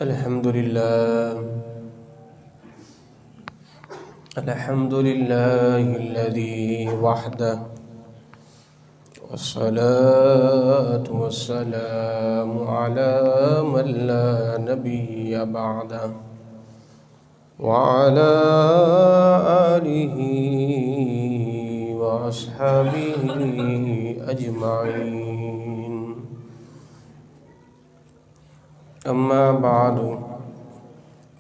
الحمد لله الحمد لله الذي وحده، والصلاة والسلام على من لا نبي بعده، وعلى آله وأصحابه أجمعين. أما بعد،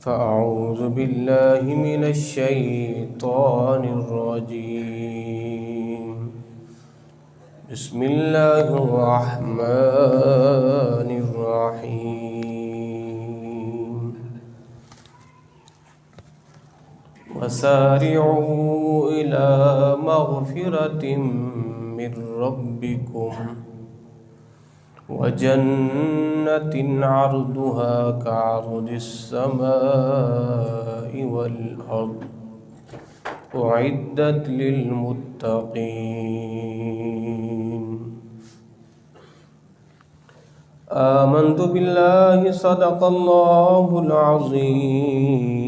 فأعوذ بالله من الشيطان الرجيم. بسم الله الرحمن الرحيم. وسارعوا إلى مغفرة من ربكم وجنة عرضها كعرض السماء والأرض أعدت للمتقين. آمنت بالله صدق الله العظيم،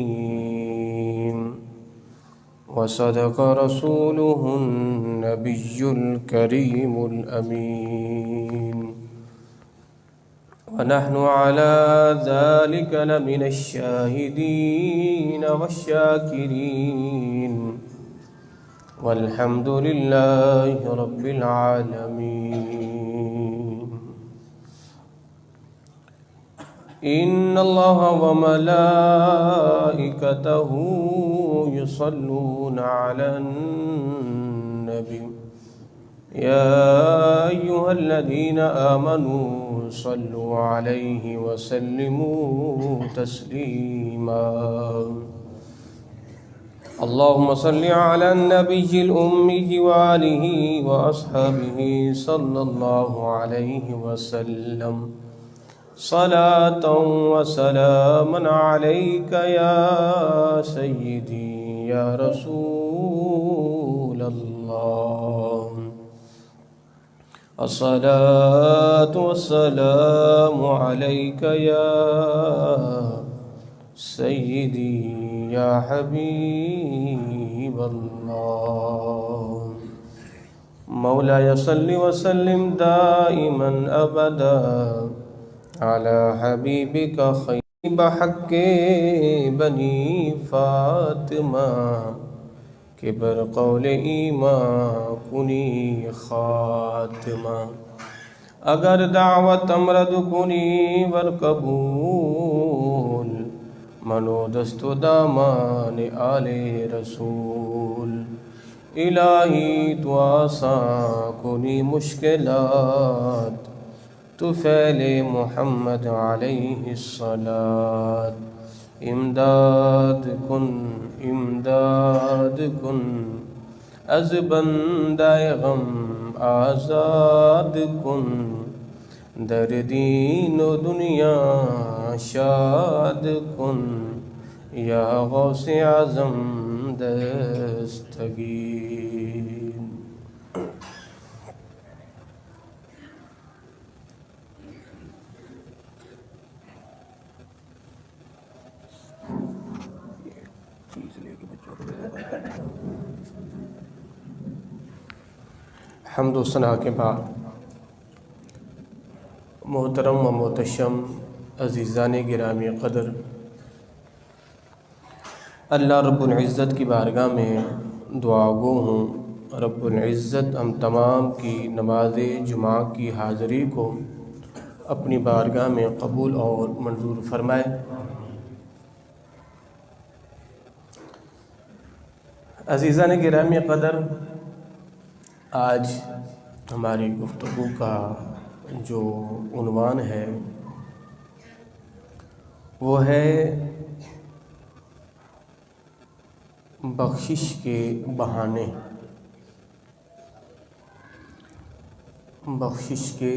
وصدق رسوله النبي الكريم الأمين، ونحن على ذلك لمن الشاهدين والشاكرين، والحمد لله رب العالمين. إن الله وملائكته يصلون على النبي يا أيها الذين آمنوا صلوا عليه وسلموا تسليما. اللهم صل على النبي الأمي وآله وأصحابه صلى الله عليه وسلم صلاة وسلاما عليك يا سيدي يا رسول الله. الصلاة والسلام عليك يا سيدي يا حبيب الله. مولاي صل وسلم دائما أبدا على حبيبك خير بحق بني فاطمة کبر قول ایمان کنی خاتمہ. اگر دعوت امرد کنی ور قبول، منو دست و دامان آل رسول. الہی تو آسان کنی مشکلات، تو فعل محمد علیہ الصلاة. امداد کن از بندہ غم آزاد کن، در دین و دنیا شاد کن، یا غوث اعظم دستگیر. حمد و ثنا کے بعد، محترم و محتشم عزیزان گرامی قدر، اللہ رب العزت کی بارگاہ میں دعا گو ہوں. رب العزت ہم تمام کی نماز جمعہ کی حاضری کو اپنی بارگاہ میں قبول اور منظور فرمائے. عزیزان گرامی قدر، آج ہماری گفتگو کا جو عنوان ہے وہ ہے بخشش کے بہانے. بخشش کے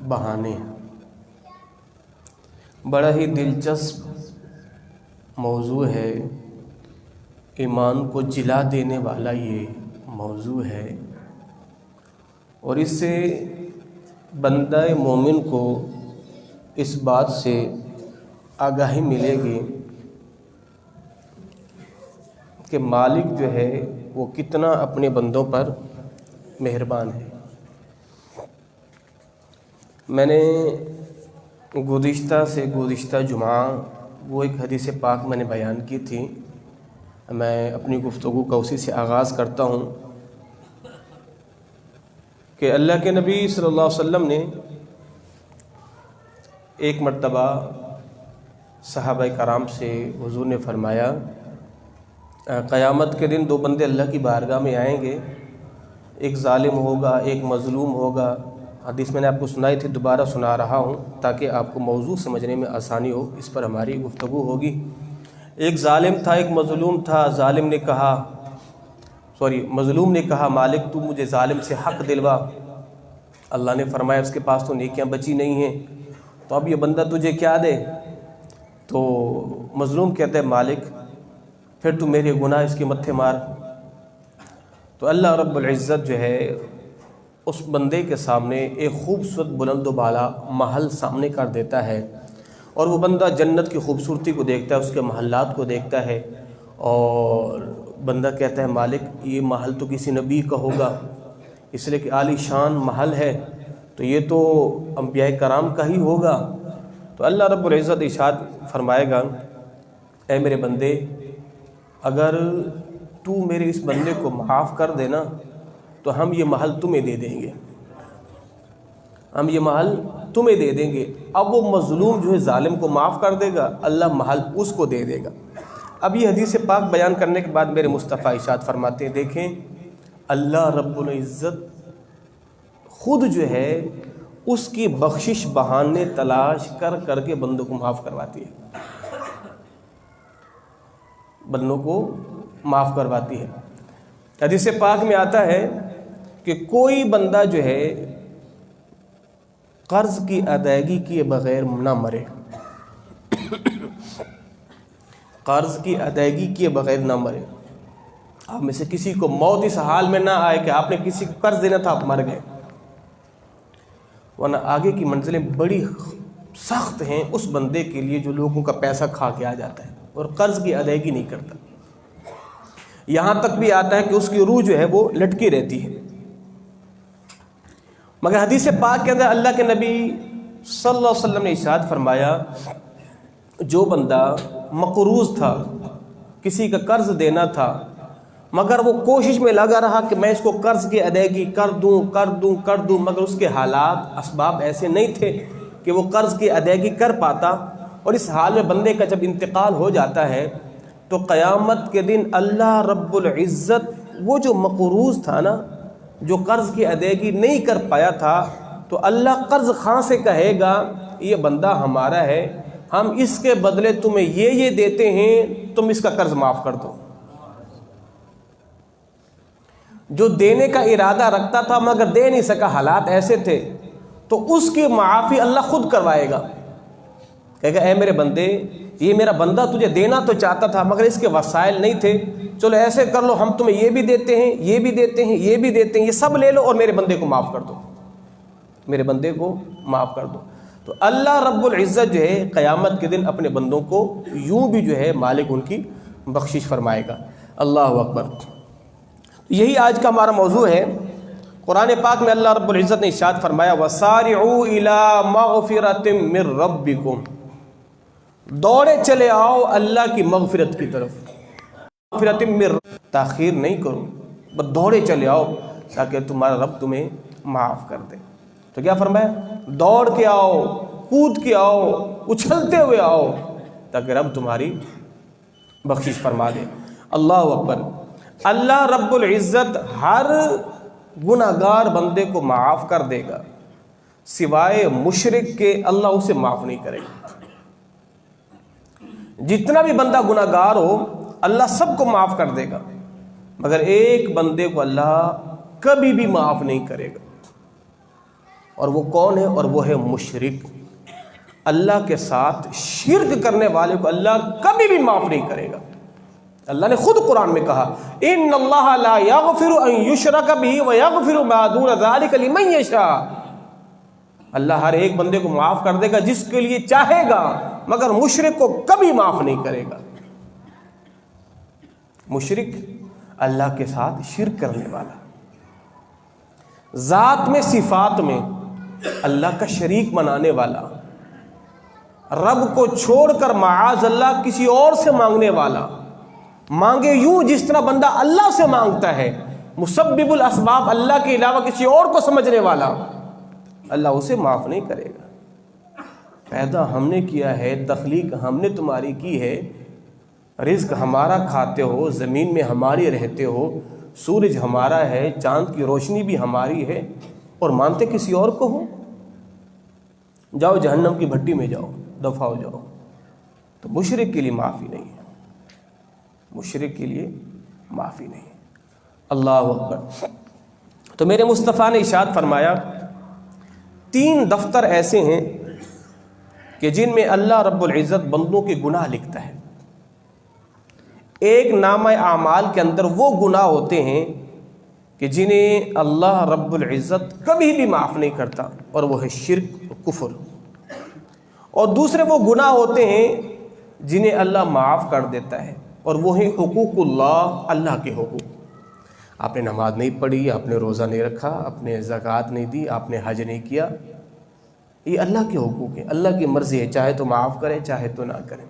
بہانے بڑا ہی دلچسپ موضوع ہے. ایمان کو جلا دینے والا یہ موضوع ہے، اور اس سے بندہ مومن کو اس بات سے آگاہی ملے گی کہ مالک جو ہے وہ کتنا اپنے بندوں پر مہربان ہے۔ میں نے گزشتہ جمعہ وہ ایک حدیث پاک میں نے بیان کی تھی، میں اپنی گفتگو کا اسی سے آغاز کرتا ہوں کہ اللہ کے نبی صلی اللہ علیہ وسلم نے ایک مرتبہ صحابہ کرام سے حضور نے فرمایا قیامت کے دن 2 بندے اللہ کی بارگاہ میں آئیں گے، ایک ظالم ہوگا ایک مظلوم ہوگا۔ حدیث میں نے آپ کو سنائی تھی، دوبارہ سنا رہا ہوں تاکہ آپ کو موضوع سمجھنے میں آسانی ہو، اس پر ہماری گفتگو ہوگی۔ ایک ظالم تھا ایک مظلوم تھا، مظلوم نے کہا مالک تو مجھے ظالم سے حق دلوا۔ اللہ نے فرمایا اس کے پاس تو نیکیاں بچی نہیں ہیں، تو اب یہ بندہ تجھے کیا دے؟ تو مظلوم کہتا ہے مالک پھر تو میرے گناہ اس کے متھے مار۔ تو اللہ رب العزت جو ہے اس بندے کے سامنے ایک خوبصورت بلند و بالا محل سامنے کر دیتا ہے، اور وہ بندہ جنت کی خوبصورتی کو دیکھتا ہے، اس کے محلات کو دیکھتا ہے، اور بندہ کہتا ہے مالک یہ محل تو کسی نبی کا ہوگا، اس لیے کہ عالی شان محل ہے، تو یہ تو انبیاء کرام کا ہی ہوگا۔ تو اللہ رب العزت ارشاد فرمائے گا اے میرے بندے، اگر تو میرے اس بندے کو معاف کر دینا تو ہم یہ محل تمہیں دے دیں گے، اب وہ مظلوم جو ہے ظالم کو معاف کر دے گا، اللہ محل اس کو دے دے گا۔ اب یہ حدیث پاک بیان کرنے کے بعد میرے مصطفیٰ ارشاد فرماتے ہیں دیکھیں اللہ رب العزت خود جو ہے اس کی بخشش بہانے تلاش کر کر کے بندوں کو معاف کرواتی ہے، ہے۔ حدیث پاک میں آتا ہے کہ کوئی بندہ جو ہے قرض کی ادائیگی کیے بغیر نہ مرے، آپ میں سے کسی کو موت اس حال میں نہ آئے کہ آپ نے کسی کو قرض دینا تھا آپ مر گئے، ورنہ آگے کی منزلیں بڑی سخت ہیں اس بندے کے لیے جو لوگوں کا پیسہ کھا کے آ جاتا ہے اور قرض کی ادائیگی نہیں کرتا، یہاں تک بھی آتا ہے کہ اس کی روح جو ہے وہ لٹکی رہتی ہے۔ مگر حدیث پاک کے اندر اللہ کے نبی صلی اللہ علیہ وسلم نے ارشاد فرمایا جو بندہ مقروض تھا، کسی کا قرض دینا تھا، مگر وہ کوشش میں لگا رہا کہ میں اس کو قرض کی ادائیگی کر دوں، مگر اس کے حالات اسباب ایسے نہیں تھے کہ وہ قرض کی ادائیگی کر پاتا، اور اس حال میں بندے کا جب انتقال ہو جاتا ہے تو قیامت کے دن اللہ رب العزت وہ جو مقروض تھا نا، جو قرض کی ادائیگی نہیں کر پایا تھا، تو اللہ قرض خواہ سے کہے گا یہ بندہ ہمارا ہے، ہم اس کے بدلے تمہیں یہ دیتے ہیں، تم اس کا قرض معاف کر دو۔ جو دینے کا ارادہ رکھتا تھا مگر دے نہیں سکا، حالات ایسے تھے، تو اس کی معافی اللہ خود کروائے گا، کہے گا اے میرے بندے یہ میرا بندہ تجھے دینا تو چاہتا تھا مگر اس کے وسائل نہیں تھے، چلو ایسے کر لو ہم تمہیں یہ بھی دیتے ہیں، یہ بھی دیتے ہیں، یہ بھی دیتے ہیں، یہ سب لے لو اور میرے بندے کو معاف کر دو، تو اللہ رب العزت جو ہے قیامت کے دن اپنے بندوں کو یوں بھی جو ہے مالک ان کی بخشش فرمائے گا۔ اللہ اکبر۔ یہی آج کا ہمارا موضوع ہے۔ قرآن پاک میں اللہ رب العزت نے ارشاد فرمایا وَسَارِعُوا إِلَىٰ مَغْفِرَةٍ مِّن رَبِّكُمْ، دوڑے چلے آؤ اللہ کی مغفرت کی طرف، تاخیر نہیں کرو، بس دوڑے چلے آؤ تاکہ تمہارا رب تمہیں معاف کر دے۔ تو کیا فرمایا؟ دوڑ کے آؤ، کود کے آؤ، اچھلتے ہوئے آؤ تاکہ رب تمہاری بخشش فرما دے۔ اللہ اکبر۔ اللہ رب العزت ہر گناہگار بندے کو معاف کر دے گا، سوائے مشرک کے اللہ اسے معاف نہیں کرے گا۔ جتنا بھی بندہ گناہگار ہو اللہ سب کو معاف کر دے گا، مگر ایک بندے کو اللہ کبھی بھی معاف نہیں کرے گا، اور وہ کون ہے؟ اور وہ ہے مشرک۔ اللہ کے ساتھ شرک کرنے والے کو اللہ کبھی بھی معاف نہیں کرے گا۔ اللہ نے خود قرآن میں کہا ان اللہ لا یغفر ان یشرک بہ ویغفر ما دون ذلک لمن یشاء، اللہ ہر ایک بندے کو معاف کر دے گا جس کے لیے چاہے گا، مگر مشرک کو کبھی معاف نہیں کرے گا۔ مشرک اللہ کے ساتھ شرک کرنے والا، ذات میں صفات میں اللہ کا شریک بنانے والا، رب کو چھوڑ کر معاذ اللہ کسی اور سے مانگنے والا، مانگے یوں جس طرح بندہ اللہ سے مانگتا ہے، مسبب الاسباب اللہ کے علاوہ کسی اور کو سمجھنے والا، اللہ اسے معاف نہیں کرے گا۔ پیدا ہم نے کیا ہے، تخلیق ہم نے تمہاری کی ہے، رزق ہمارا کھاتے ہو، زمین میں ہماری رہتے ہو، سورج ہمارا ہے، چاند کی روشنی بھی ہماری ہے، اور مانتے کسی اور کو ہو؟ جاؤ جہنم کی بھٹی میں جاؤ، دفع ہو جاؤ۔ تو مشرک کے لیے معافی نہیں ہے، مشرک کے لیے معافی نہیں ہے۔ اللہ اکبر۔ تو میرے مصطفیٰ نے ارشاد فرمایا 3 دفتر ایسے ہیں کہ جن میں اللہ رب العزت بندوں کے گناہ لکھتا ہے۔ ایک نامہ اعمال کے اندر وہ گناہ ہوتے ہیں کہ جنہیں اللہ رب العزت کبھی بھی معاف نہیں کرتا، اور وہ ہے شرک و کفر۔ اور دوسرے وہ گناہ ہوتے ہیں جنہیں اللہ معاف کر دیتا ہے، اور وہ ہیں حقوق اللہ، اللہ کے حقوق۔ آپ نے نماز نہیں پڑھی، آپ نے روزہ نہیں رکھا، آپ نے زکوٰۃ نہیں دی، آپ نے حج نہیں کیا، یہ اللہ کے حقوق ہیں، اللہ کی مرضی ہے، چاہے تو معاف کرے چاہے تو نہ کرے۔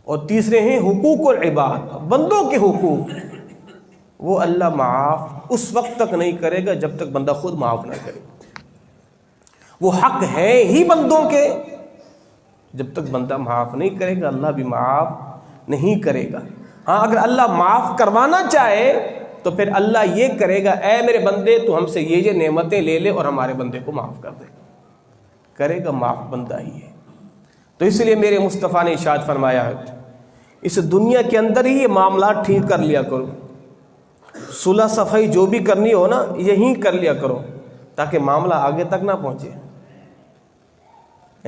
اور تیسرے ہیں حقوق العباد، بندوں کے حقوق، وہ اللہ معاف اس وقت تک نہیں کرے گا جب تک بندہ خود معاف نہ کرے۔ وہ حق ہے ہی بندوں کے، جب تک بندہ معاف نہیں کرے گا اللہ بھی معاف نہیں کرے گا۔ ہاں اگر اللہ معاف کروانا چاہے تو پھر اللہ یہ کرے گا، اے میرے بندے تو ہم سے یہ نعمتیں لے لے اور ہمارے بندے کو معاف کر دے، کرے گا معاف بندہ ہی ہے۔ تو اس لیے میرے مصطفیٰ نے ارشاد فرمایا ہے اس دنیا کے اندر ہی یہ معاملات ٹھیک کر لیا کرو، صلح صفائی جو بھی کرنی ہو نا یہیں کر لیا کرو، تاکہ معاملہ آگے تک نہ پہنچے۔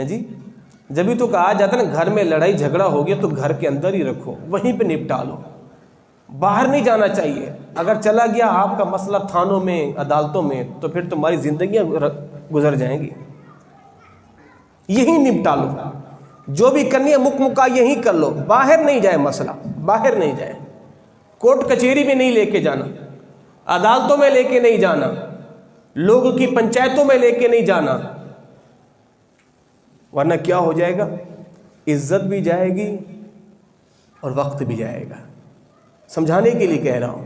جی جبھی تو کہا جاتا ہے نا گھر میں لڑائی جھگڑا ہو گیا تو گھر کے اندر ہی رکھو، وہیں پہ نپٹا لو، باہر نہیں جانا چاہیے۔ اگر چلا گیا آپ کا مسئلہ تھانوں میں، عدالتوں میں، تو پھر تمہاری زندگیاں گزر جائیں گی۔ یہی نپٹا لو، جو بھی کرنی ہے مکمکا یہی کر لو، باہر نہیں جائے مسئلہ، باہر نہیں جائے، کورٹ کچہری میں نہیں لے کے جانا، عدالتوں میں لے کے نہیں جانا، لوگوں کی پنچایتوں میں لے کے نہیں جانا، ورنہ کیا ہو جائے گا، عزت بھی جائے گی اور وقت بھی جائے گا۔ سمجھانے کے لیے کہہ رہا ہوں۔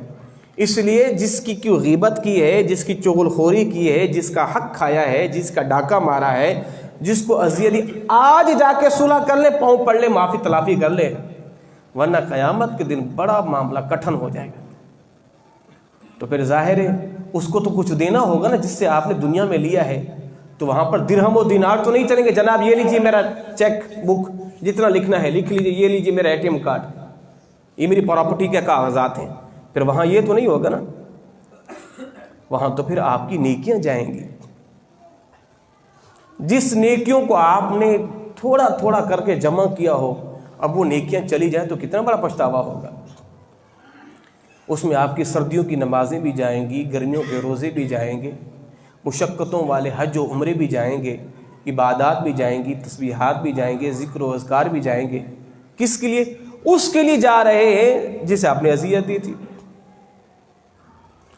اس لیے جس کی کیوں غیبت کی ہے، جس کی چغل خوری کی ہے، جس کا حق کھایا ہے، جس کا ڈاکہ مارا ہے، جس کو اذیت دی، آج جا کے صلح کر لے، پاؤں پڑ لے، معافی تلافی کر لے، ورنہ قیامت کے دن بڑا معاملہ کٹھن ہو جائے گا۔ تو پھر ظاہر ہے اس کو تو کچھ دینا ہوگا نا جس سے آپ نے دنیا میں لیا ہے، تو وہاں پر درہم و دینار تو نہیں چلیں گے، جناب یہ لیجیے میرا چیک بک جتنا لکھنا ہے لکھ لیجیے، یہ لیجیے میرا ATM کارڈ، یہ میری پراپرٹی کے کاغذات ہیں، پھر وہاں یہ تو نہیں ہوگا نا، وہاں تو پھر آپ کی نیکیاں جائیں گی۔ جس نیکیوں کو آپ نے تھوڑا تھوڑا کر کے جمع کیا ہو، اب وہ نیکیاں چلی جائیں تو کتنا بڑا پچھتاوا ہوگا۔ اس میں آپ کی سردیوں کی نمازیں بھی جائیں گی، گرمیوں کے روزے بھی جائیں گے، مشقتوں والے حج و عمرے بھی جائیں گے، عبادات بھی جائیں گی، تسبیحات بھی جائیں گے، ذکر و اذکار بھی جائیں گے۔ کس کے لیے؟ اس کے لیے جا رہے ہیں جسے آپ نے اذیت دی تھی۔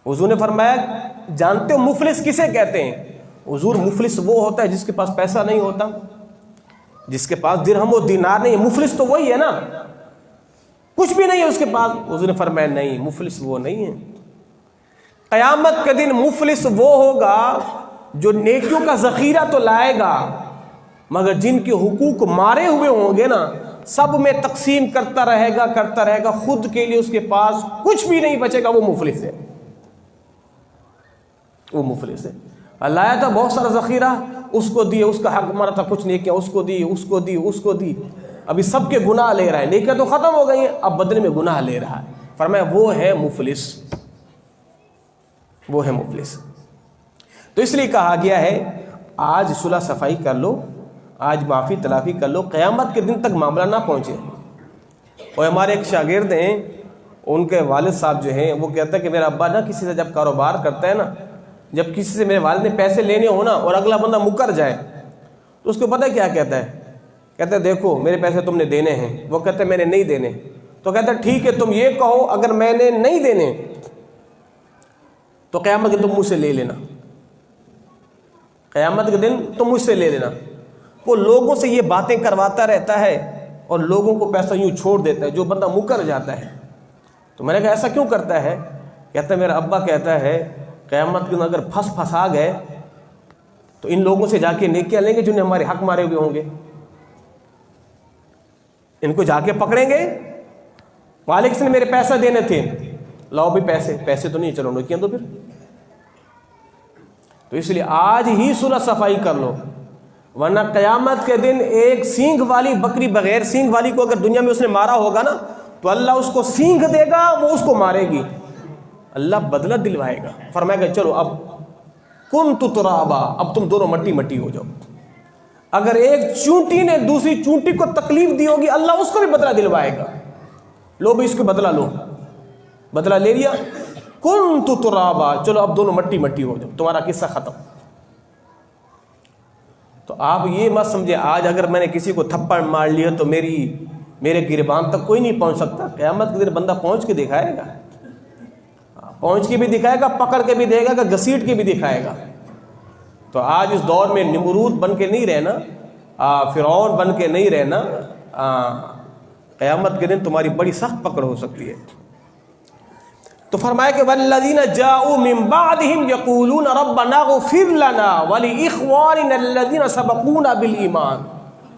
حضور نے فرمایا جانتے ہو مفلس کسے کہتے ہیں؟ حضور مفلس وہ ہوتا ہے جس کے پاس پیسہ نہیں ہوتا، جس کے پاس درہم و دینار نہیں ہے، مفلس تو وہی ہے نا، کچھ بھی نہیں ہے اس کے پاس۔ حضور نے فرمایا نہیں، مفلس وہ نہیں ہے۔ قیامت کے دن مفلس وہ ہوگا جو نیکیوں کا ذخیرہ تو لائے گا، مگر جن کے حقوق مارے ہوئے ہوں گے نا سب میں تقسیم کرتا رہے گا، خود کے لیے اس کے پاس کچھ بھی نہیں بچے گا، وہ مفلس ہے، وہ مفلس ہے۔ لایا تھا بہت سارا ذخیرہ، اس کو دیے، اس کا حق مارا تھا کچھ نیکیاں، اس کو دی، ابھی سب کے گناہ لے رہا ہے، نیکیاں تو ختم ہو گئی ہیں، اب بدلے میں گناہ لے رہا ہے۔ فرمایا وہ ہے مفلس، وہ ہے مفلس۔ تو اس لیے کہا گیا ہے آج صلح صفائی کر لو، آج معافی تلافی کر لو، قیامت کے دن تک معاملہ نہ پہنچے۔ اور ہمارے ایک شاگرد ہیں، ان کے والد صاحب جو ہیں وہ کہتا ہے کہ میرا ابا نا کسی سے جب کاروبار کرتا ہے نا جب کسی سے میرے والد نے پیسے لینے ہو نا اور اگلا بندہ مکر جائے تو اس کو پتہ کیا کہتا ہے؟ کہتا ہے دیکھو میرے پیسے تم نے دینے ہیں، وہ کہتا ہے میں نے نہیں دینے، تو کہتا ہے ٹھیک ہے تم یہ کہو اگر میں نے نہیں دینے تو قیامت کے دن تم مجھ سے لے لینا، قیامت کے دن تم مجھ سے لے لینا۔ وہ لوگوں سے یہ باتیں کرواتا رہتا ہے اور لوگوں کو پیسہ یوں چھوڑ دیتا ہے، جو بندہ مکر جاتا ہے۔ تو میں نے کہا ایسا کیوں کرتا ہے؟ کہتا ہے میرا ابا کہتا ہے قیامت کے دن اگر پھنسا گئے تو ان لوگوں سے جا کے نیکیاں لیں گے جنہیں ہمارے حق مارے ہوئے ہوں گے، ان کو جا کے پکڑیں گے، مالک سے میرے پیسہ دینے تھے، لاؤ بھی پیسے تو نہیں، چلو نیکیاں دو پھر۔ تو اس لیے آج ہی صلح صفائی کر لو، ورنہ قیامت کے دن ایک سینگ والی بکری بغیر سینگ والی کو اگر دنیا میں اس نے مارا ہوگا نا تو اللہ اس کو سینگ دے گا، وہ اس کو مارے گی، اللہ بدلہ دلوائے گا، فرمائے گا چلو اب کنت ترابا، اب تم دونوں مٹی ہو جاؤ۔ اگر ایک چونٹی نے دوسری چونٹی کو تکلیف دی ہوگی اللہ اس کو بھی بدلہ دلوائے گا، لو بھی اس کو بدلہ لو، بدلہ لے لیا، کنت ترابا، چلو اب دونوں مٹی ہو جاؤ، تمہارا قصہ ختم۔ تو آپ یہ مت سمجھے آج اگر میں نے کسی کو تھپڑ مار لیا تو میرے گریبان تک کوئی نہیں پہنچ سکتا، قیامت کے دن بندہ پہنچ کے دکھائے گا، پہنچ کے بھی دکھائے گا، پکڑ کے بھی دے گا، گھسیٹ کے بھی دکھائے گا۔ تو آج اس دور میں نمرود بن کے نہیں رہنا، فرعون بن کے نہیں رہنا، قیامت کے دن تمہاری بڑی سخت پکڑ ہو سکتی ہے۔ تو فرمایا کہ والذین جاؤوا من بعدہم یقولون ربنا اغفر لنا ولإخواننا الذین سبقونا بالایمان،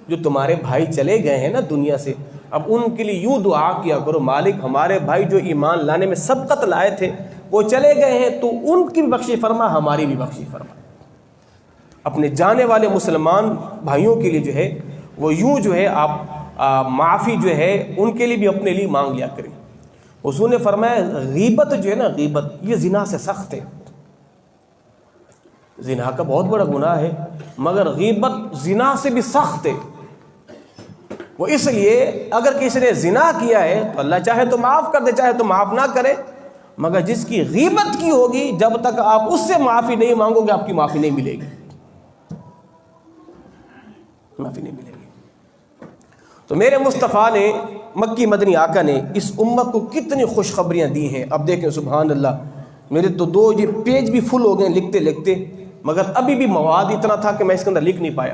جو تمہارے بھائی چلے گئے ہیں نا دنیا سے، اب ان کے لیے یوں دعا کیا کرو مالک ہمارے بھائی جو ایمان لانے میں سبقت لائے تھے وہ چلے گئے ہیں تو ان کی بھی بخشش فرما، ہماری بھی بخشش فرما۔ اپنے جانے والے مسلمان بھائیوں کے لیے جو ہے وہ یوں جو ہے آپ معافی جو ہے ان کے لیے بھی اپنے لیے مانگ لیا کریں۔ حضور نے فرمایا غیبت جو ہے نا، غیبت یہ زنا سے سخت ہے، زنا کا بہت بڑا گناہ ہے مگر غیبت زنا سے بھی سخت ہے۔ وہ اس لیے اگر کسی نے زنا کیا ہے تو اللہ چاہے تو معاف کر دے، چاہے تو معاف نہ کرے، مگر جس کی غیبت کی ہوگی جب تک آپ اس سے معافی نہیں مانگو گے آپ کی معافی نہیں ملے گی، معافی نہیں ملے گی۔ تو میرے مصطفیٰ نے، مکی مدنی آقا نے اس امت کو کتنی خوشخبریاں دی ہیں۔ اب دیکھیں سبحان اللہ، میرے تو 2 یہ پیج بھی فل ہو گئے لکھتے مگر ابھی بھی مواد اتنا تھا کہ میں اس کے اندر لکھ نہیں پایا۔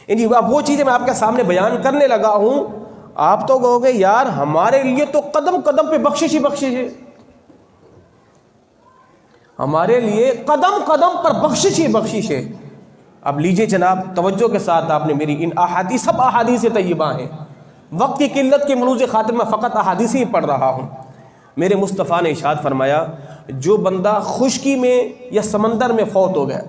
یعنی اب وہ چیزیں میں آپ کے سامنے بیان کرنے لگا ہوں، آپ تو کہو گے یار ہمارے لیے تو قدم قدم پہ بخشش ہی بخشش ہے، ہمارے لیے قدم قدم پر بخشش ہی بخشش ہے۔ اب لیجئے جناب توجہ کے ساتھ، آپ نے میری ان احادیث، سب احادیث طیبہ ہیں، وقت کی قلت کے ملوز خاطر میں فقط احادیث ہی پڑھ رہا ہوں۔ میرے مصطفیٰ نے ارشاد فرمایا جو بندہ خشکی میں یا سمندر میں فوت ہو گیا،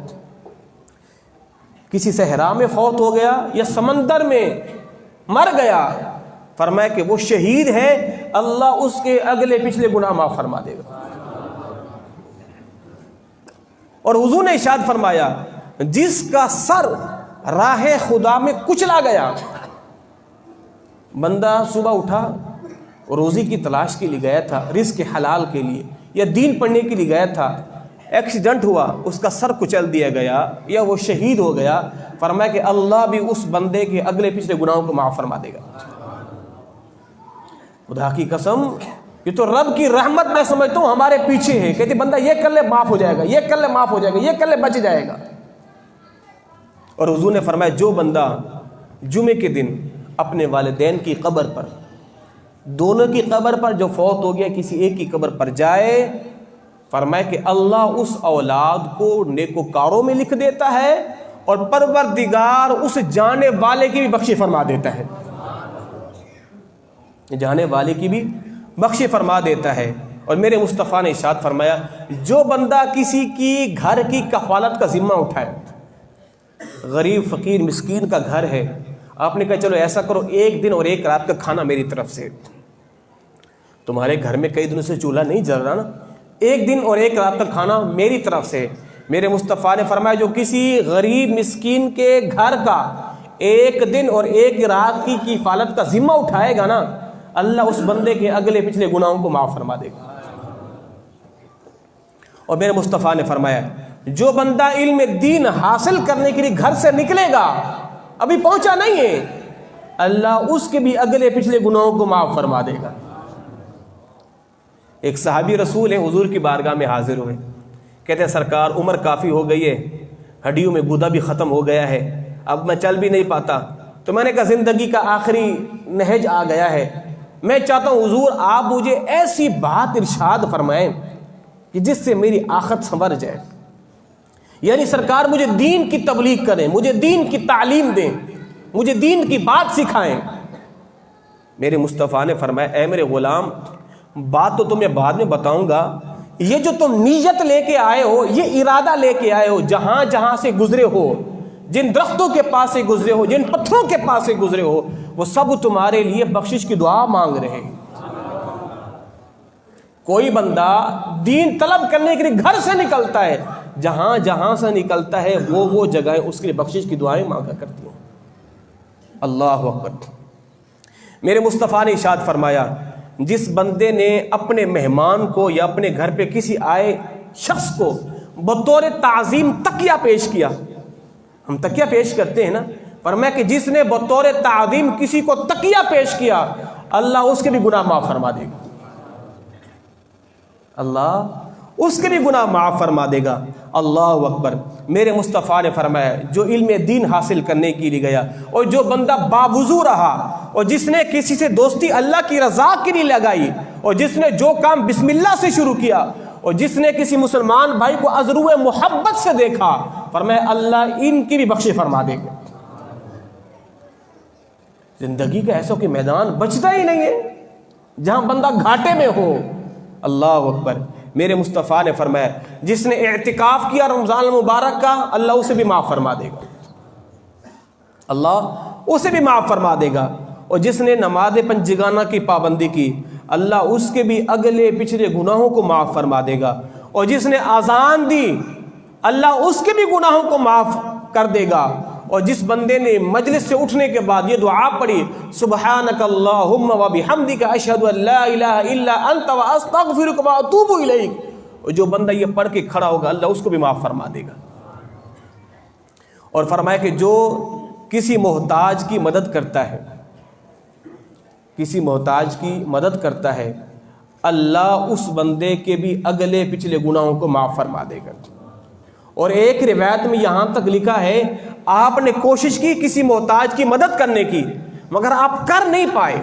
کسی صحرا میں فوت ہو گیا یا سمندر میں مر گیا، فرمایا کہ وہ شہید ہے، اللہ اس کے اگلے پچھلے گناہ معاف فرما دے گا۔ اور حضور نے ارشاد فرمایا جس کا سر راہ خدا میں کچلا گیا، بندہ صبح اٹھا روزی کی تلاش کے لیے گیا تھا، رزق حلال کے لیے یا دین پڑھنے کے لیے گیا تھا، ایکسیڈنٹ ہوا، اس کا سر کچل دیا گیا یا وہ شہید ہو گیا، فرمایا کہ اللہ بھی اس بندے کے اگلے پچھلے گناہوں کو معاف فرما دے گا۔ خدا کی قسم یہ تو رب کی رحمت میں سمجھتا ہوں ہمارے پیچھے ہے، کہتے بندہ یہ کر لے معاف ہو جائے گا، یہ کر لے معاف ہو جائے گا، یہ کر لے بچ جائے گا۔ اور حضور نے فرمایا جو بندہ جمعے کے دن اپنے والدین کی قبر پر، دونوں کی قبر پر جو فوت ہو گیا کسی ایک کی قبر پر جائے، فرمایا کہ اللہ اس اولاد کو نیکوکاروں میں لکھ دیتا ہے اور پروردگار اس جانے والے کی بھی بخشش فرما دیتا ہے، جانے والے کی بھی بخشش فرما دیتا ہے۔ اور میرے مصطفیٰ نے ارشاد فرمایا جو بندہ کسی کی گھر کی کفالت کا ذمہ اٹھائے، غریب فقیر مسکین کا گھر ہے، آپ نے کہا چلو ایسا کرو ایک دن اور ایک رات کا کھانا میری طرف سے، تمہارے گھر میں کئی دنوں سے چولہا نہیں جل رہا نا، ایک دن اور ایک رات کا کھانا میری طرف سے۔ میرے مصطفیٰ نے فرمایا جو کسی غریب مسکین کے گھر کا ایک دن اور ایک رات کی کفالت کا ذمہ اٹھائے گا نا، اللہ اس بندے کے اگلے پچھلے گناہوں کو معاف فرما دے گا۔ اور میرے مصطفیٰ نے فرمایا جو بندہ علم دین حاصل کرنے کے لیے گھر سے نکلے گا، ابھی پہنچا نہیں ہے، اللہ اس کے بھی اگلے پچھلے گناہوں کو معاف فرما دے گا۔ ایک صحابی رسول ہیں، حضور کی بارگاہ میں حاضر ہوئے، کہتے ہیں سرکار عمر کافی ہو گئی ہے، ہڈیوں میں گودا بھی ختم ہو گیا ہے، اب میں چل بھی نہیں پاتا، تو میں نے کہا زندگی کا آخری نہج آ گیا ہے، میں چاہتا ہوں حضور آپ مجھے ایسی بات ارشاد فرمائیں کہ جس سے میری آخرت سنور جائے، یعنی سرکار مجھے دین کی تبلیغ کریں، مجھے دین کی تعلیم دیں، مجھے دین کی بات سکھائیں۔ میرے مصطفیٰ نے فرمایا اے میرے غلام، بات تو تمہیں بعد میں بتاؤں گا، یہ جو تم نیت لے کے آئے ہو، یہ ارادہ لے کے آئے ہو، جہاں جہاں سے گزرے ہو، جن درختوں کے پاس سے گزرے ہو، جن پتھروں کے پاس سے گزرے ہو، وہ سب تمہارے لیے بخشش کی دعا مانگ رہے ہیں۔ کوئی بندہ دین طلب کرنے کے لیے گھر سے نکلتا ہے، جہاں جہاں سے نکلتا ہے وہ جگہیں اس کے لیے بخشش کی دعائیں مانگا کرتی ہیں۔ اللہ اکبر۔ میرے مصطفیٰ نے ارشاد فرمایا جس بندے نے اپنے مہمان کو یا اپنے گھر پہ کسی آئے شخص کو بطور تعظیم تکیہ پیش کیا، ہم تکیہ پیش کرتے ہیں نا، فرمایا کہ جس نے بطور تعظیم کسی کو تکیہ پیش کیا، اللہ اس کے بھی گناہ معاف فرما دے گا، اللہ اس کے بھی گناہ معاف فرما دے گا۔ اللہ اکبر۔ میرے مصطفیٰ نے فرمایا جو علم دین حاصل کرنے کے لیے گیا اور جو بندہ باوضو رہا اور جس نے کسی سے دوستی اللہ کی رضا کے لیے لگائی اور جس نے جو کام بسم اللہ سے شروع کیا اور جس نے کسی مسلمان بھائی کو ازرو محبت سے دیکھا، فرمایا اللہ ان کی بھی بخشش فرما دے گا۔ زندگی کا ایسا کہ میدان بچتا ہی نہیں ہے جہاں بندہ گھاٹے میں ہو۔ اللہ اکبر۔ میرے مصطفیٰ نے فرمایا جس نے اعتکاف کیا رمضان المبارک کا، اللہ اسے بھی معاف فرما دے گا، اللہ اسے بھی معاف فرما دے گا، اور جس نے نماز پنجگانہ کی پابندی کی، اللہ اس کے بھی اگلے پچھلے گناہوں کو معاف فرما دے گا، اور جس نے اذان دی اللہ اس کے بھی گناہوں کو معاف کر دے گا، اور جس بندے نے مجلس سے اٹھنے کے بعد یہ دعا پڑھی سبحانک اللہم و بحمدک اشہد ان لا الہ الا انت و استغفرک و اتوب الیک، اور جو بندہ یہ پڑھ کے کھڑا ہوگا اللہ اس کو بھی معاف فرما دے گا۔ اور فرمایا کہ جو کسی محتاج کی مدد کرتا ہے، کسی محتاج کی مدد کرتا ہے، اللہ اس بندے کے بھی اگلے پچھلے گناہوں کو معاف فرما دے گا۔ اور ایک روایت میں یہاں تک لکھا ہے آپ نے کوشش کی کسی محتاج کی مدد کرنے کی مگر آپ کر نہیں پائے،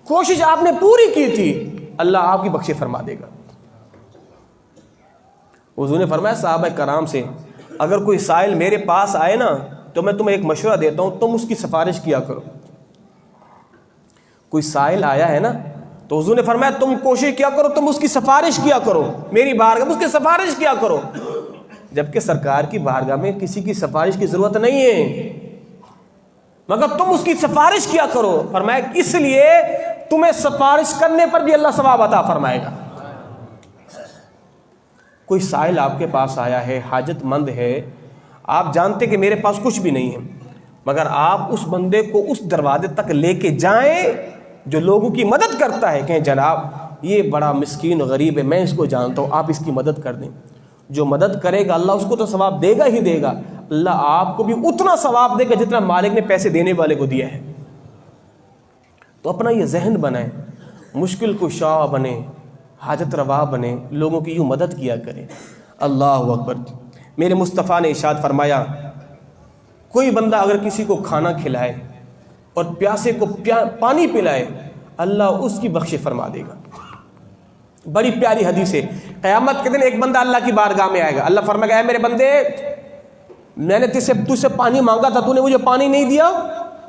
کوشش آپ نے پوری کی تھی، اللہ آپ کی بخشش فرما دے گا۔ حضور نے فرمایا صحابہ کرام سے اگر کوئی سائل میرے پاس آئے نا تو میں تمہیں ایک مشورہ دیتا ہوں، تم اس کی سفارش کیا کرو۔ کوئی سائل آیا ہے نا تو حضور نے فرمایا تم کوشش کیا کرو، تم اس کی سفارش کیا کرو، میری بارگاہ میں اس کی سفارش کیا کرو، جبکہ سرکار کی بارگاہ میں کسی کی سفارش کی ضرورت نہیں ہے مگر تم اس کی سفارش کیا کرو۔ فرمایا اس لیے تمہیں سفارش کرنے پر بھی اللہ ثواب عطا فرمائے گا۔ کوئی سائل آپ کے پاس آیا ہے، حاجت مند ہے، آپ جانتے کہ میرے پاس کچھ بھی نہیں ہے مگر آپ اس بندے کو اس دروازے تک لے کے جائیں جو لوگوں کی مدد کرتا ہے، کہیں جناب یہ بڑا مسکین غریب ہے، میں اس کو جانتا ہوں، آپ اس کی مدد کر دیں۔ جو مدد کرے گا اللہ اس کو تو ثواب دے گا ہی دے گا، اللہ آپ کو بھی اتنا ثواب دے گا جتنا مالک نے پیسے دینے والے کو دیا ہے۔ تو اپنا یہ ذہن بنائیں، مشکل کشا بنے، حاجت روا بنے، لوگوں کی یوں مدد کیا کریں۔ اللہ اکبر۔ میرے مصطفیٰ نے ارشاد فرمایا کوئی بندہ اگر کسی کو کھانا کھلائے اور پیاسے کو پانی پلائے اللہ اس کی بخشش فرما دے گا۔ بڑی پیاری حدیث ہے، قیامت کے دن ایک بندہ اللہ کی بارگاہ میں آئے گا، اللہ فرمائے گا اے میرے بندے میں نے تجھ سے پانی مانگا تھا، تو نے مجھے پانی نہیں دیا۔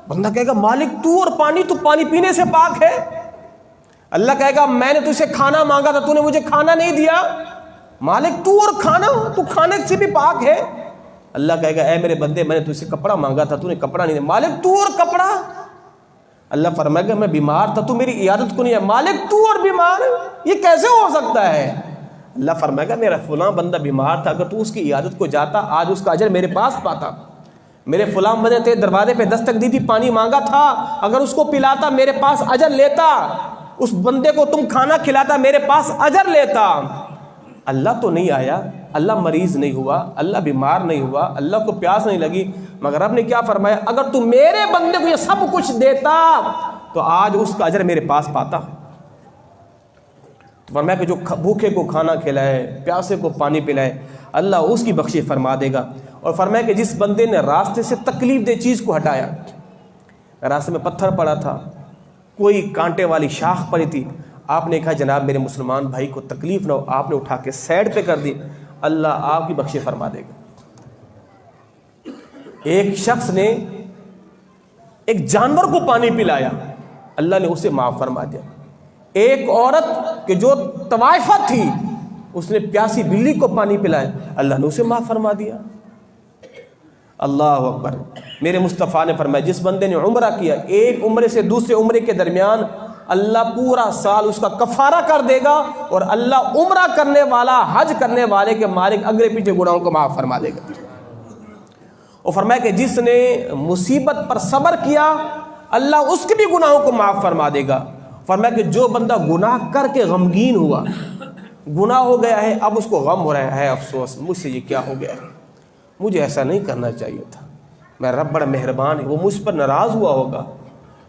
بندہ کہے گا مالک تو اور پانی، تو پانی پینے سے پاک ہے۔ اللہ کہے گا میں نے تجھ سے کھانا مانگا تھا، تو نے مجھے کھانا نہیں دیا۔ مالک تو اور کھانا، تو کھانے سے بھی پاک ہے۔ اللہ کہے گا اے میرے بندے میں نے تجھ سے کپڑا مانگا تھا، تو نے کپڑا نہیں دیا۔ مالک تو اور کپڑا۔ اللہ فرمائے گا میں بیمار تھا، تو میری عیادت کو نہیں ہے۔ مالک تو اور بیمار، یہ کیسے ہو سکتا ہے؟ اللہ فرمائے گا میرا فلاں بندہ بیمار تھا، اگر تو اس کی عیادت کو جاتا آج اس کا اجر میرے پاس پاتا۔ میرے فلاں بندے تیرے دروازے پہ دستک دی تھی، پانی مانگا تھا، اگر اس کو پلاتا میرے پاس اجر لیتا۔ اس بندے کو تم کھانا کھلاتا میرے پاس اجر لیتا۔ اللہ تو نہیں آیا، اللہ مریض نہیں ہوا، اللہ بیمار نہیں ہوا، اللہ کو پیاس نہیں لگی، مگر رب نے کیا فرمایا؟ اگر تو میرے بندے کو یہ سب کچھ دیتا تو آج اس کا اجر میرے پاس پاتا۔ تو فرمایا کہ جو بھوکے کو کھانا کھلائے، پیاسے کو پانی پلائے، اللہ اس کی بخشش فرما دے گا۔ اور فرمایا کہ جس بندے نے راستے سے تکلیف دہ چیز کو ہٹایا، راستے میں پتھر پڑا تھا، کوئی کانٹے والی شاخ پڑی تھی، آپ نے کہا جناب میرے مسلمان بھائی کو تکلیف نہ ہو، آپ نے اٹھا کے سائڈ پہ کر دی، اللہ آپ کی بخشش فرما دے گا۔ ایک شخص نے ایک جانور کو پانی پلایا، اللہ نے اسے معاف فرما دیا۔ ایک عورت کہ جو طوائفہ تھی، اس نے پیاسی بلی کو پانی پلایا، اللہ نے اسے معاف فرما دیا۔ اللہ اکبر۔ میرے مصطفیٰ نے فرمایا جس بندے نے عمرہ کیا، ایک عمرے سے دوسرے عمرے کے درمیان اللہ پورا سال اس کا کفارہ کر دے گا، اور اللہ عمرہ کرنے والا، حج کرنے والے کے مالک اگلے پیچھے گناہوں کو معاف فرما دے گا۔ اور فرمایا کہ جس نے مصیبت پر صبر کیا، اللہ اس کے بھی گناہوں کو معاف فرما دے گا۔ فرمایا کہ جو بندہ گناہ کر کے غمگین ہوا، گناہ ہو گیا ہے، اب اس کو غم ہو رہا ہے، افسوس مجھ سے یہ کیا ہو گیا ہے، مجھے ایسا نہیں کرنا چاہیے تھا، میں رب بڑا مہربان ہے، وہ مجھ پر ناراض ہوا ہوگا،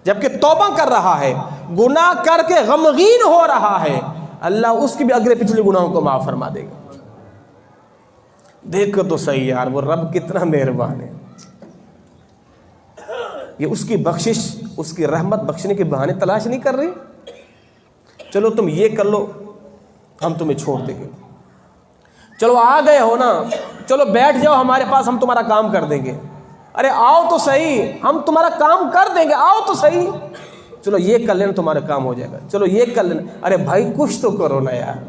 جبکہ توبہ کر رہا ہے، گناہ کر کے غمگین ہو رہا ہے، اللہ اس کی بھی اگلے پچھلے گناہوں کو معاف فرما دے گا۔ دیکھو تو صحیح یار، وہ رب کتنا مہربان ہے۔ یہ اس کی بخشش، اس کی رحمت بخشنے کے بہانے تلاش نہیں کر رہی، چلو تم یہ کر لو ہم تمہیں چھوڑ دیں گے، چلو آ گئے ہو نا، چلو بیٹھ جاؤ ہمارے پاس، ہم تمہارا کام کر دیں گے، ارے آؤ تو صحیح ہم تمہارا کام کر دیں گے، آؤ تو صحیح، چلو یہ کر لینا تمہارا کام ہو جائے گا، چلو یہ کر لینا، ارے بھائی کچھ تو کرو نا یار،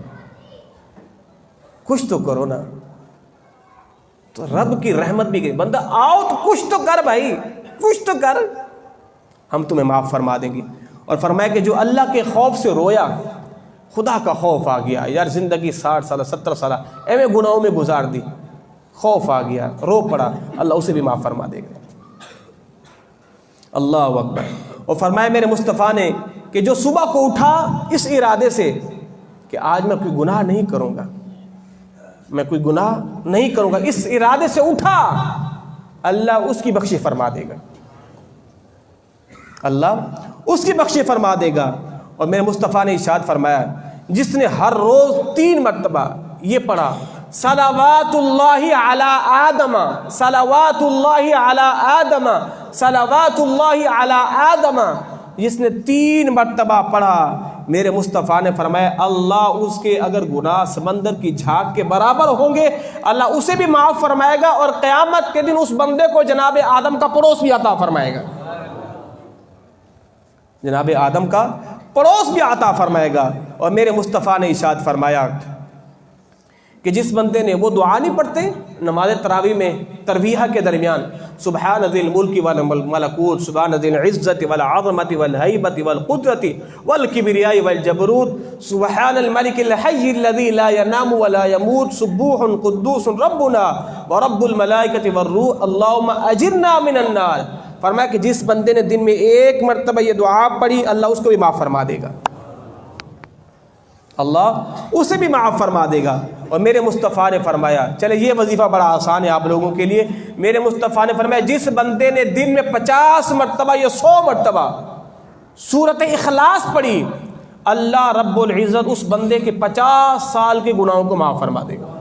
کچھ تو کرو نا۔ تو رب کی رحمت بھی گئی، بندہ آؤ تو کچھ تو کر بھائی، کچھ تو کر، ہم تمہیں معاف فرما دیں گے۔ اور فرمایا کہ جو اللہ کے خوف سے رویا، خدا کا خوف آ گیا یار، زندگی 60 سالہ 70 سالہ ایویں گناہوں میں گزار دی، خوف آ گیا، رو پڑا، اللہ اسے بھی معاف فرما دے گا۔ اللہ اکبر۔ اور فرمایا میرے مصطفیٰ نے کہ جو صبح کو اٹھا اس ارادے سے کہ آج میں کوئی گناہ نہیں کروں گا، میں کوئی گناہ نہیں کروں گا، اس ارادے سے اٹھا، اللہ اس کی بخشش فرما دے گا، اللہ اس کی بخشش فرما دے گا۔ اور میرے مصطفیٰ نے ارشاد فرمایا جس نے ہر روز 3 مرتبہ یہ پڑھا صلوات اللہ علی آدم، صلوات اللہ علی آدم، صلوات اللہ علی آدم، جس نے 3 مرتبہ پڑھا، میرے مصطفیٰ نے فرمایا اللہ اس کے اگر گناہ سمندر کی جھاگ کے برابر ہوں گے، اللہ اسے بھی معاف فرمائے گا، اور قیامت کے دن اس بندے کو جناب آدم کا پڑوس بھی عطا فرمائے گا، جناب آدم کا پڑوس بھی عطا فرمائے گا۔ اور میرے مصطفیٰ نے ارشاد فرمایا کہ جس بندے نے وہ دعا نہیں پڑھتے نماز تراویح میں ترویح کے درمیان، سبحان ذی الملک والملکوت، سبحان ذی العزت والعظمت والہیبت والقدرت والکبریاء والجبروت، سبحان الملک الحی الذی لا ینام ولا یموت، سبوح قدوس ربنا ورب الملائکۃ والروح، اللہم اجرنا من النار۔ فرمایا کہ جس بندے نے دن میں 1 مرتبہ یہ دعا پڑھی، اللہ اس کو بھی معاف فرما دے گا، اللہ اسے بھی معاف فرما دے گا۔ اور میرے مصطفیٰ نے فرمایا، چلے یہ وظیفہ بڑا آسان ہے آپ لوگوں کے لیے، میرے مصطفیٰ نے فرمایا جس بندے نے دن میں 50 مرتبہ یا 100 مرتبہ سورۃ اخلاص پڑھی، اللہ رب العزت اس بندے کے 50 سال کے گناہوں کو معاف فرما دے گا۔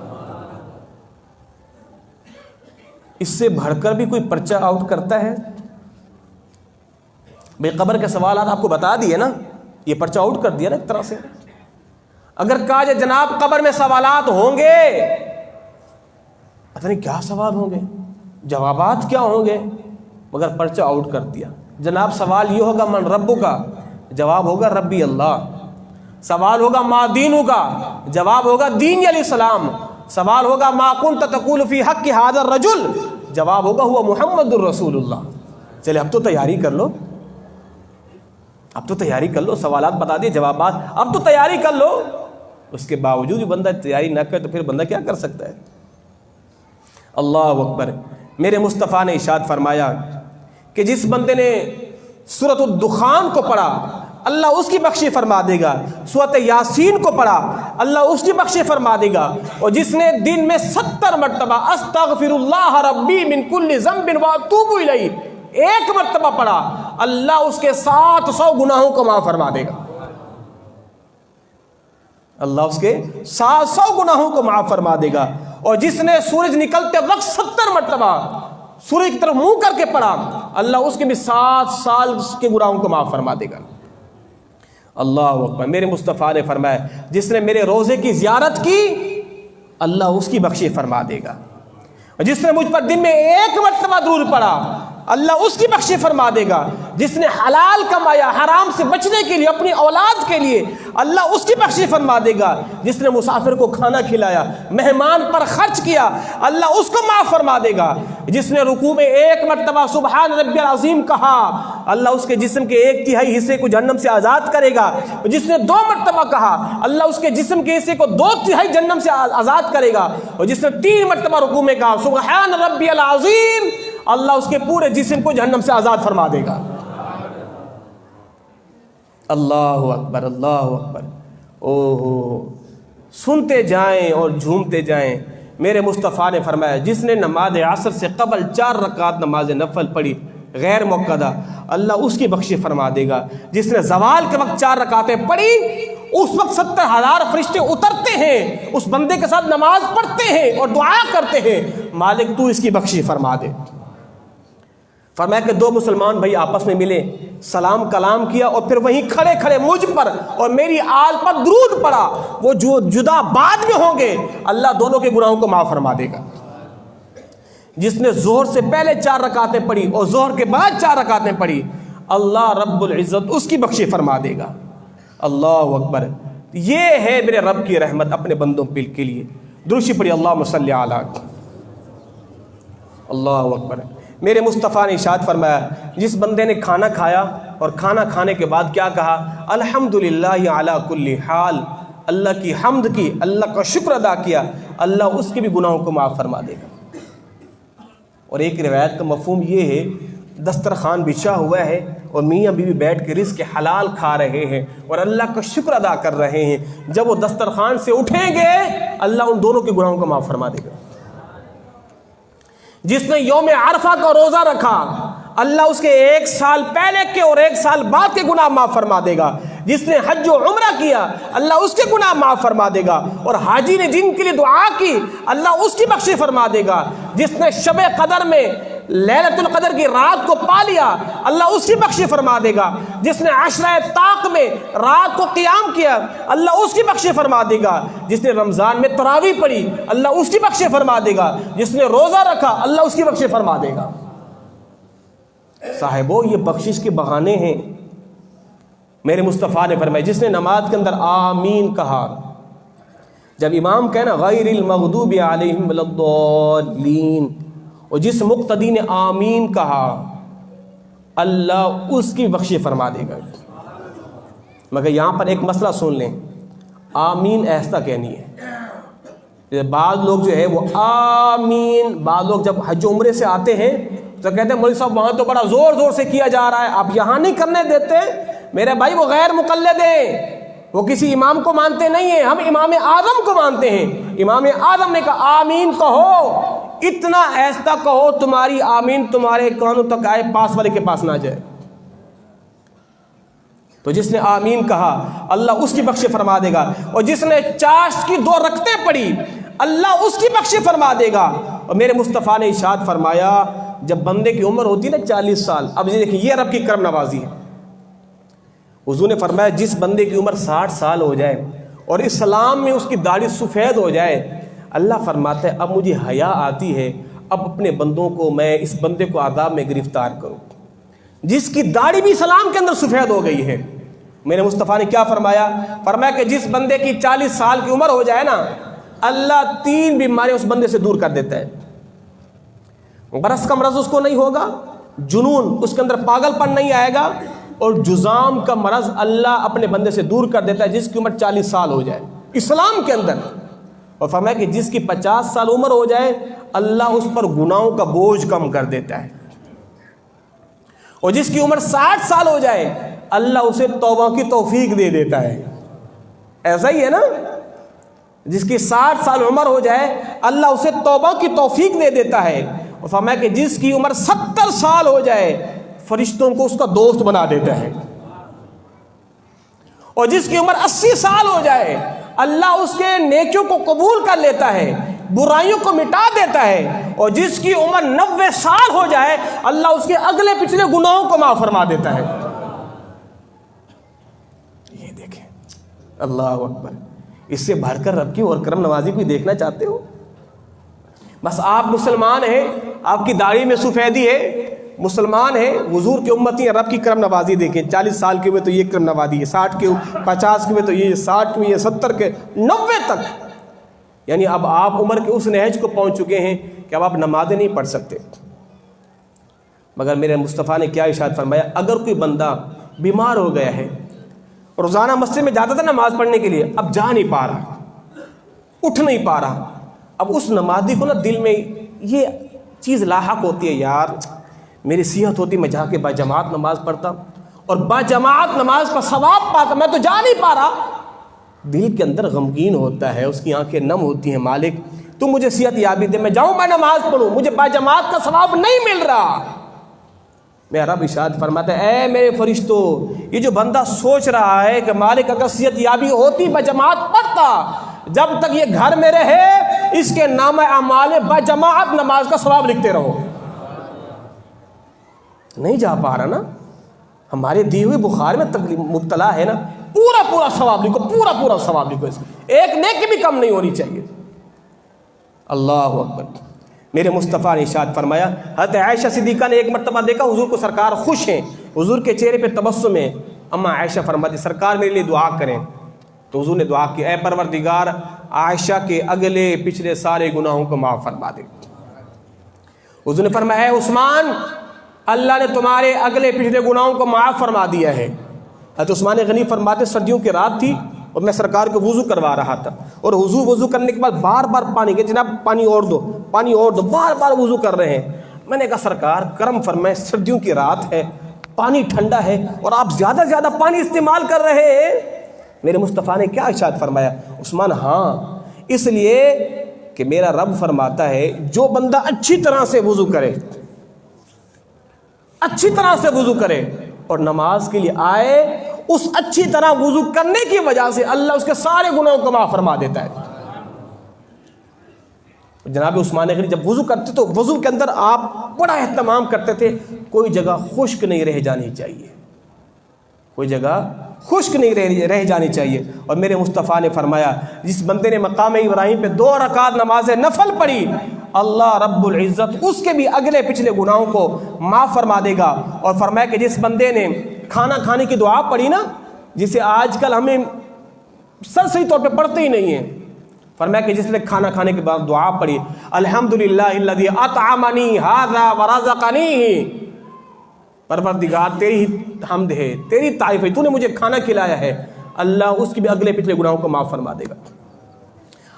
اس سے بڑھ کر بھی کوئی پرچہ آؤٹ کرتا ہے؟ بھئی قبر کے سوالات آپ کو بتا دیے نا، یہ پرچہ آؤٹ کر دیا نا ایک طرح سے۔ اگر کہا جائے جناب قبر میں سوالات ہوں گے، پتہ نہیں کیا سوال ہوں گے، جوابات کیا ہوں گے، مگر پرچہ آؤٹ کر دیا۔ جناب سوال یہ ہوگا من ربک کا، جواب ہوگا ربی اللہ۔ سوال ہوگا ما دینک کا، جواب ہوگا دین علیہ السلام۔ سوال ہوگا ما کنت تقول فی حق ھذا الرجل، جواب ہوگا ہوا محمد الرسول اللہ۔ چلے اب تو تیاری کر لو، اب تو تیاری کر لو، سوالات بتا دیے، جوابات، اب تو تیاری کر لو۔ اس کے باوجود بھی بندہ تیاری نہ کرے تو پھر بندہ کیا کر سکتا ہے؟ اللہ اکبر۔ میرے مصطفیٰ نے ارشاد فرمایا کہ جس بندے نے سورۃ الدخان کو پڑھا، اللہ اس کی بخشی فرما دے گا۔ سورۃ یاسین کو پڑھا، اللہ اس کی بخشی فرما دے گا۔ اور جس نے دن میں 70 مرتبہ استغفر اللہ ربی من کل ذنب واتوب الیہ ایک مرتبہ پڑھا، اللہ اس کے 700 گناہوں کو معاف فرما دے گا۔ اللہ اس کے 700 گناہوں کو معاف فرما دے گا۔ اور جس نے سورج نکلتے وقت 70 مرتبہ سورج کی طرف منہ کر کے پڑھا، اللہ اس کے بھی 7 سال کے گناہوں کو معاف فرما دے گا۔ اللہ اکبر۔ میرے مصطفیٰ نے فرمایا جس نے میرے روزے کی زیارت کی، اللہ اس کی بخشی فرما دے گا۔ اور جس نے مجھ پر دن میں 1 مرتبہ درود پڑھا، اللہ اس کی بخشی فرما دے گا۔ جس نے حلال کمایا حرام سے بچنے کے لیے اپنی اولاد کے لیے، اللہ اس کی بخشی فرما دے گا۔ جس نے مسافر کو کھانا کھلایا، مہمان پر خرچ کیا، اللہ اس کو معاف فرما دے گا۔ جس نے رکوع میں 1 مرتبہ سبحان ربی العظیم کہا، اللہ اس کے جسم کے 1/3 حصے کو جہنم سے آزاد کرے گا۔ جس نے 2 مرتبہ کہا، اللہ اس کے جسم کے حصے کو 2/3 جہنم سے آزاد کرے گا۔ اور جس نے 3 مرتبہ رکوع میں کہا سبحان ربی العظیم، اللہ اس کے پورے جسم کو جہنم سے آزاد فرما دے گا۔ اللہ اکبر، اللہ اکبر۔ اوہ، سنتے جائیں اور جھومتے جائیں۔ میرے مصطفیٰ نے فرمایا جس نے نماز عصر سے قبل 4 رکعت نماز نفل پڑھی غیر موقدہ، اللہ اس کی بخشی فرما دے گا۔ جس نے زوال کے وقت 4 رکعتیں پڑھی، اس وقت 70,000 فرشتے اترتے ہیں، اس بندے کے ساتھ نماز پڑھتے ہیں اور دعا کرتے ہیں، مالک تو اس کی بخشی فرما دے۔ فرمایا کہ 2 مسلمان بھائی آپس میں ملے، سلام کلام کیا اور پھر وہیں کھڑے کھڑے مجھ پر اور میری آل پر درود پڑا، وہ جو جدا بعد میں ہوں گے، اللہ دونوں کے گناہوں کو معاف فرما دے گا۔ جس نے ظہر سے پہلے 4 رکعتیں پڑھی اور ظہر کے بعد 4 رکعتیں پڑھی، اللہ رب العزت اس کی بخشی فرما دے گا۔ اللہ اکبر۔ یہ ہے میرے رب کی رحمت اپنے بندوں کے لیے۔ درود پڑھی اللہم صلی علی۔ اللہ اکبر۔ میرے مصطفیٰ نے ارشاد فرمایا جس بندے نے کھانا کھایا اور کھانا کھانے کے بعد کیا کہا، الحمدللہ علی کل حال، اللہ کی حمد کی، اللہ کا شکر ادا کیا، اللہ اس کے بھی گناہوں کو معاف فرما دے گا۔ اور ایک روایت کا مفہوم یہ ہے، دسترخوان بچھا ہوا ہے اور میاں بیوی بیٹھ کے رزق حلال کھا رہے ہیں اور اللہ کا شکر ادا کر رہے ہیں، جب وہ دسترخوان سے اٹھیں گے اللہ ان دونوں کے گناہوں کو معاف فرما دے گا۔ جس نے یوم عرفہ کا روزہ رکھا، اللہ اس کے 1 سال پہلے کے اور 1 سال بعد کے گناہ معاف فرما دے گا۔ جس نے حج و عمرہ کیا، اللہ اس کے گناہ معاف فرما دے گا۔ اور حاجی نے جن کے لیے دعا کی، اللہ اس کی بخشی فرما دے گا۔ جس نے شب قدر میں لیلۃ القدر کی رات کو پا لیا، اللہ اس کی بخشی فرما دے گا۔ جس نے عشرہ طاق میں رات کو قیام کیا، اللہ اس کی بخشی فرما دے گا۔ جس نے رمضان میں تراویح پڑھی، اللہ اس کی بخشی فرما دے گا۔ جس نے روزہ رکھا، اللہ اس کی بخشی فرما دے گا۔ صاحبو، یہ بخشش کے بہانے ہیں۔ میرے مصطفیٰ نے فرمایا جس نے نماز کے اندر آمین کہا، جب امام کہنا غیر المغضوب علیہم ولا الضالین، اور جس مقتدی نے آمین کہا، اللہ اس کی بخشی فرما دے گا۔ مگر یہاں پر ایک مسئلہ سن لیں، آمین ایسا کہنی ہے۔ بعض لوگ جو ہے وہ آمین، بعض لوگ جب حج عمرے سے آتے ہیں تو کہتے ہیں مولوی صاحب وہاں تو بڑا زور زور سے کیا جا رہا ہے، آپ یہاں نہیں کرنے دیتے۔ میرے بھائی وہ غیر مقلد ہیں، وہ کسی امام کو مانتے نہیں ہیں، ہم امام اعظم کو مانتے ہیں۔ امام اعظم نے کہا آمین کہو، اتنا ایسا کہو تمہاری آمین تمہارے کانوں تک آئے، پاس والے کے پاس نہ جائے۔ تو جس نے آمین کہا اللہ اس کی بخشی فرما دے گا۔ اور جس نے چاشت کی 2 رکعتیں پڑھی، اللہ اس کی بخشی فرما دے گا۔ اور میرے مصطفیٰ نے ارشاد فرمایا جب بندے کی عمر ہوتی ہے نا 40 سال، اب یہ دیکھیں یہ رب کی کرم نوازی ہے۔ حضور نے فرمایا جس بندے کی عمر 60 سال ہو جائے اور اسلام میں اس کی داڑھی سفید ہو جائے، اللہ فرماتا ہے اب مجھے حیا آتی ہے اب اپنے بندوں کو میں اس بندے کو عذاب میں گرفتار کروں۔ جس کی داڑھی بھی اسلام کے اندر سفید ہو گئی ہے، میرے مصطفیٰ نے کیا فرمایا؟ فرمایا کہ جس بندے کی 40 سال کی عمر ہو جائے نا، اللہ 3 بیماریاں اس بندے سے دور کر دیتا ہے۔ برس کا مرض اس کو نہیں ہوگا، جنون اس کے اندر پاگل پن نہیں آئے گا، اور جزام کا مرض اللہ اپنے بندے سے دور کر دیتا ہے جس کی عمر 40 سال ہو جائے اسلام کے اندر۔ اور فرمایا کہ جس کی 50 سال عمر ہو جائے اللہ اس پر گناہوں کا بوجھ کم کر دیتا ہے، اور جس کی عمر 60 سال ہو جائے اللہ اسے توبہ کی توفیق دے دیتا ہے. ایسا ہی ہے نا, جس کی 60 سال عمر ہو جائے اللہ اسے توبہ کی توفیق دے دیتا ہے. اور فرمایا کہ جس کی عمر 70 سال ہو جائے فرشتوں کو اس کا دوست بنا دیتا ہے. اور جس کی عمر 80 سال ہو جائے اللہ اس کے نیکیوں کو قبول کر لیتا ہے, برائیوں کو مٹا دیتا ہے. اور جس کی عمر 90 سال ہو جائے اللہ اس کے اگلے پچھلے گناہوں کو معاف فرما دیتا ہے. یہ دیکھیں, اللہ اکبر. اس سے بڑھ کر رب کی اور کرم نوازی کوئی دیکھنا چاہتے ہو؟ بس آپ مسلمان ہیں, آپ کی داڑھی میں سفیدی ہے, مسلمان ہیں, حضور کی امتی ہیں, رب کی کرم نوازی دیکھیں. 40 سال کے ہوئے تو یہ کرم نوازی ہے, 60 کے 50 کے ہوئے تو یہ, 60 کے ہوئے 70 کے 90 تک. یعنی اب آپ عمر کے اس نہج کو پہنچ چکے ہیں کہ اب آپ نمازیں نہیں پڑھ سکتے. مگر میرے مصطفیٰ نے کیا ارشاد فرمایا, اگر کوئی بندہ بیمار ہو گیا ہے, روزانہ مسجد میں جاتا تھا نماز پڑھنے کے لیے, اب جا نہیں پا رہا, اٹھ نہیں پا رہا, اب اس نمازی کو نا دل میں یہ چیز لاحق ہوتی ہے, یار میری صحت ہوتی میں جا کے باجماعت نماز پڑھتا اور باجماعت نماز کا ثواب پاتا, میں تو جا نہیں پا رہا. دل کے اندر غمگین ہوتا ہے, اس کی آنکھیں نم ہوتی ہیں, مالک تو مجھے صحت یابی دے, میں جاؤں میں نماز پڑھوں, مجھے باجماعت کا ثواب نہیں مل رہا. میرا رب ارشاد فرماتا ہے, اے میرے فرشتوں, یہ جو بندہ سوچ رہا ہے کہ مالک اگر صحت یابی ہوتی باجماعت پڑھتا, جب تک یہ گھر میں رہے اس کے نام اعمال باجماعت نماز کا ثواب لکھتے رہو. نہیں جا پا رہا نا, ہمارے دیے ہوئے بخار میں مبتلا ہے نا, پورا ثواب لکھو, پورا ثواب لکھو, اس کو ایک نیکی بھی کم نہیں ہونی چاہیے. اللہ اکبر. میرے مصطفیٰ نے ارشاد فرمایا, حضرت عائشہ صدیقہ نے ایک مرتبہ دیکھا حضور کو سرکار خوش ہیں, حضور کے چہرے پہ تبسم ہے. اما عائشہ فرماتی سرکار میرے لیے دعا کریں. تو حضور نے دعا کی, اے پروردگار عائشہ کے اگلے پچھلے سارے گناہوں کو معاف فرما دے. حضور نے فرمایا, اے عثمان اللہ نے تمہارے اگلے پچھلے گناہوں کو معاف فرما دیا ہے. حضرت عثمان غنی فرماتے سردیوں کی رات تھی اور میں سرکار کو وضو کروا رہا تھا, اور حضور وضو کرنے کے بعد بار بار پانی کے, جناب پانی اور دو, بار بار وضو کر رہے ہیں. میں نے کہا سرکار کرم فرمائے, سردیوں کی رات ہے, پانی ٹھنڈا ہے اور آپ زیادہ سے زیادہ پانی استعمال کر رہے ہیں. میرے مصطفیٰ نے کیا ارشاد فرمایا, عثمان ہاں اس لیے کہ میرا رب فرماتا ہے جو بندہ اچھی طرح سے وضو کرے اور نماز کے لیے آئے, اس اچھی طرح وضو کرنے کی وجہ سے اللہ اس کے سارے گناہوں کو معاف فرما دیتا ہے. جناب عثمان غنی جب وضو کرتے تو وضو کے اندر آپ بڑا اہتمام کرتے تھے, کوئی جگہ خشک نہیں رہ جانی چاہیے, کوئی جگہ خشک نہیں رہ جانی چاہیے. اور میرے مصطفیٰ نے فرمایا جس بندے نے مقام ابراہیم پہ 2 رکعت نماز نفل پڑھی, اللہ رب العزت اس کے بھی اگلے پچھلے گناہوں کو معاف فرما دے گا. اور فرمایا کہ جس بندے نے کھانا کھانے کی دعا پڑھی نا, جسے آج کل ہمیں صحیح طور پہ پڑھتے ہی نہیں ہیں, فرمایا کہ جس نے کھانا کھانے کے بعد دعا پڑھی, الحمدللہ الذی اطعمنی ھذا ورزقنی, پروردگار تیری ہی حمد ہے, تیری تعریف ہے, تو نے مجھے کھانا کھلایا ہے, اللہ اس کے بھی اگلے پچھلے گناہوں کو معاف فرما دے گا.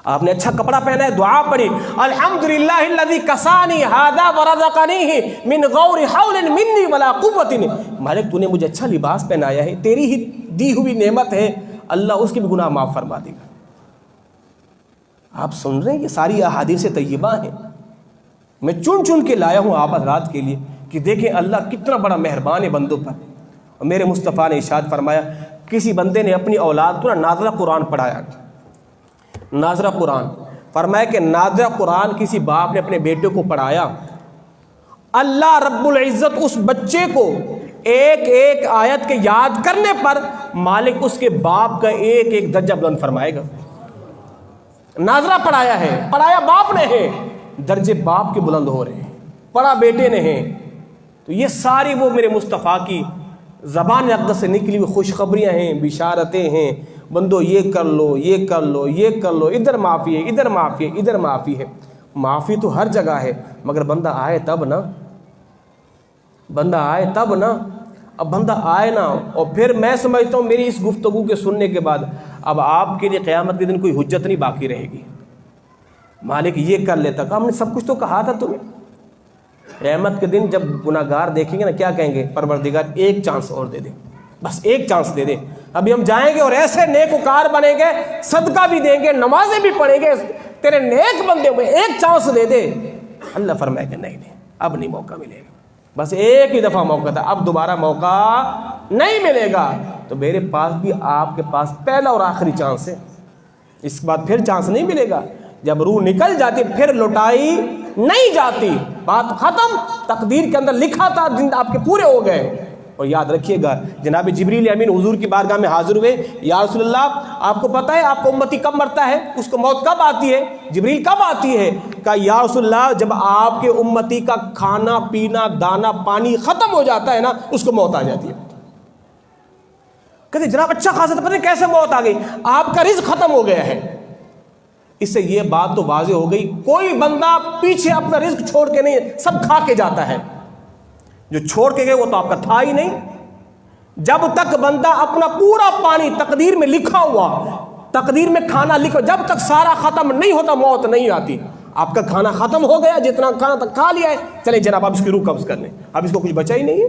آپ نے اچھا کپڑا پہنا ہے, دعا پڑھی الحمدللہ الذی کسانی ھذا ورزقنی من غیر حول منی ولا قوت, مالک تو نے مجھے اچھا لباس پہنایا ہے, تیری ہی دی ہوئی نعمت ہے, اللہ اس کے بھی گناہ معاف فرما دے گا. آپ سن رہے ہیں یہ ساری احادیث طیبہ ہیں, میں چن کے لایا ہوں آپ حضرات کے لیے کہ دیکھیں اللہ کتنا بڑا مہربان ہے بندوں پر. اور میرے مصطفیٰ نے ارشاد فرمایا, کسی بندے نے اپنی اولاد کو نازلہ قرآن پڑھایا, نازلہ قرآن, فرمایا کہ نازلہ قرآن کسی باپ نے اپنے بیٹے کو پڑھایا, اللہ رب العزت اس بچے کو ایک آیت کے یاد کرنے پر مالک اس کے باپ کا ایک درجہ بلند فرمائے گا. نازلہ پڑھایا ہے, پڑھایا باپ نے ہے, درجے باپ کے بلند ہو رہے ہیں, پڑھا بیٹے نے ہیں. تو یہ ساری وہ میرے مصطفیٰ کی زبان اقدس سے نکلی ہوئی خوشخبریاں ہیں, بشارتیں ہیں, بندو یہ کر لو, یہ کر لو, یہ کر لو, ادھر معافی ہے, ادھر معافی ہے, ادھر معافی ہے. معافی تو ہر جگہ ہے, مگر بندہ آئے تب نا, بندہ آئے تب نا. اب بندہ آئے نا, اور پھر میں سمجھتا ہوں میری اس گفتگو کے سننے کے بعد اب آپ کے لیے قیامت کے دن کوئی حجت نہیں باقی رہے گی. مالک یہ کر لیتا, ہم نے سب کچھ تو کہا تھا تمہیں. قیامت کے دن جب گناہگار دیکھیں گے نا, کیا کہیں گے, پروردگار ایک چانس اور دے دے, بس ایک چانس دے دے. ابھی ہم جائیں گے اور ایسے نیک وکار بنیں گے, صدقہ بھی دیں گے, نمازیں بھی پڑھیں گے, تیرے نیک بندے ہوئے, ایک چانس دے دے. اللہ فرمائے کہ نہیں نہیں, اب نہیں موقع ملے گا, بس ایک ہی دفعہ موقع تھا, اب دوبارہ موقع نہیں ملے گا. تو میرے پاس بھی آپ کے پاس پہلا اور آخری چانس ہے, اس کے بعد پھر چانس نہیں ملے گا. جب روح نکل جاتی پھر لوٹائی نہیں جاتی, بات ختم, تقدیر کے اندر لکھا تھا, دن آپ کے پورے ہو گئے. اور یاد رکھیے گا, جناب جبریل امین حضور کی بارگاہ میں حاضر ہوئے, یا رسول اللہ آپ کو پتہ ہے آپ کو امتی کب مرتا ہے, اس کو موت کب آتی ہے؟ جبریل کب آتی ہے؟ کہا یا رسول اللہ جب آپ کے امتی کا کھانا پینا دانا پانی ختم ہو جاتا ہے نا, اس کو موت آ جاتی ہے. کہتے جناب اچھا خاصا پتہ نہیں کیسے موت آ گئی, آپ کا رزق ختم ہو گیا ہے. اس سے یہ بات تو واضح ہو گئی, کوئی بندہ پیچھے اپنا رزق چھوڑ کے نہیں, سب کھا کے جاتا ہے. جو چھوڑ کے گئے وہ تو آپ کا تھا ہی نہیں. جب تک بندہ اپنا پورا پانی تقدیر میں لکھا ہوا, تقدیر میں کھانا لکھا, جب تک سارا ختم نہیں ہوتا موت نہیں آتی. آپ کا کھانا ختم ہو گیا, جتنا کھانا تک کھا لیا ہے, چلے جناب اب اس کی روح قبض کر لیں, اب اس کو کچھ بچا ہی نہیں ہے.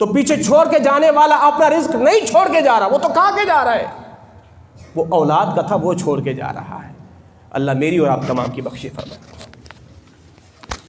تو پیچھے چھوڑ کے جانے والا اپنا رزق نہیں چھوڑ کے جا رہا, وہ تو کھا کے جا رہا ہے. وہ اولاد کا تھا, وہ چھوڑ کے جا رہا ہے. اللہ میری اور آپ تمام کی بخشش فرمائے.